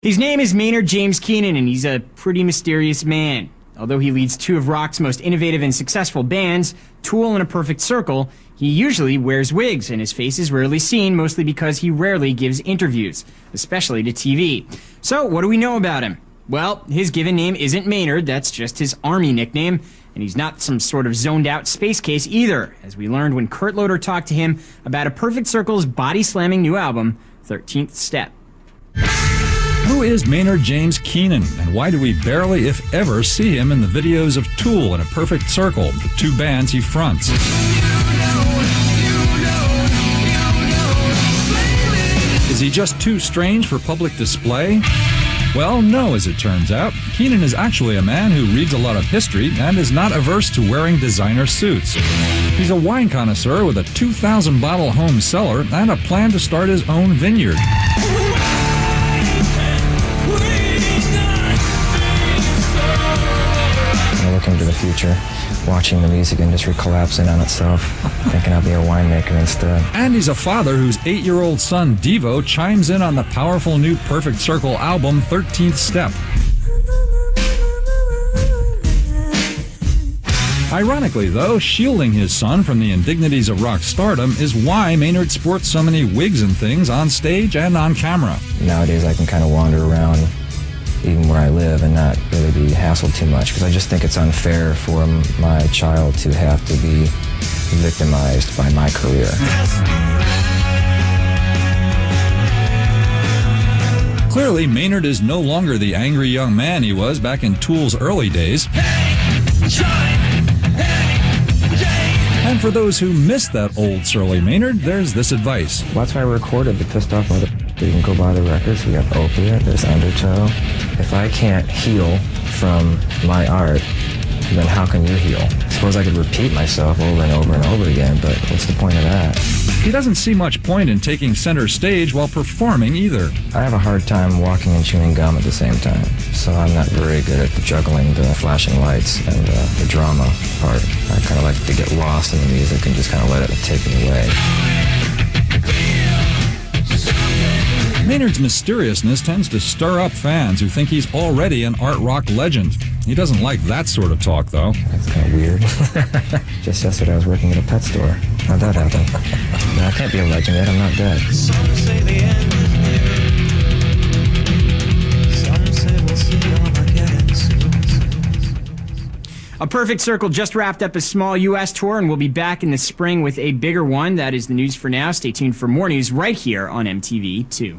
His name is Maynard James Keenan, and he's a pretty mysterious man. Although he leads two of rock's most innovative and successful bands, Tool and A Perfect Circle, he usually wears wigs, and his face is rarely seen, mostly because he rarely gives interviews, especially to TV. So, what do we know about him? Well, his given name isn't Maynard, that's just his army nickname, and he's not some sort of zoned-out space case either, as we learned when Kurt Loder talked to him about A Perfect Circle's body-slamming new album, 13th Step. Who is Maynard James Keenan, and why do we barely, if ever, see him in the videos of Tool and A Perfect Circle, the two bands he fronts? Is he just too strange for public display? Well, no, as it turns out. Keenan is actually a man who reads a lot of history and is not averse to wearing designer suits. He's a wine connoisseur with a 2,000-bottle home cellar and a plan to start his own vineyard. Looking to the future, watching the music industry collapsing on itself, thinking I'll be a winemaker instead. And he's a father whose 8-year-old son, Devo, chimes in on the powerful new Perfect Circle album, 13th Step. Ironically, though, shielding his son from the indignities of rock stardom is why Maynard sports so many wigs and things on stage and on camera. Nowadays I can kind of wander around even where I live and not really be hassled too much, because I just think it's unfair for my child to have to be victimized by my career. Clearly, Maynard is no longer the angry young man he was back in Tool's early days. And for those who missed that old surly Maynard, there's this advice. Well, that's why I recorded the Pissed Off Mother. You can go buy the records. We have Opiate, there's Undertow. If I can't heal from my art, then how can you heal? I suppose I could repeat myself over and over and over again, but what's the point of that? He doesn't see much point in taking center stage while performing either. I have a hard time walking and chewing gum at the same time, so I'm not very good at juggling the flashing lights and the drama part. I kind of like to get lost in the music and just kind of let it take me away. Maynard's mysteriousness tends to stir up fans who think he's already an art rock legend. He doesn't like that sort of talk, though. That's kind of weird. Just yesterday I was working at a pet store. How'd that happen? No, I can't be a legend yet. I'm not dead. Some say the end is near. Some say we'll see Armageddon soon. A Perfect Circle just wrapped up a small U.S. tour and will be back in the spring with a bigger one. That is the news for now. Stay tuned for more news right here on MTV2.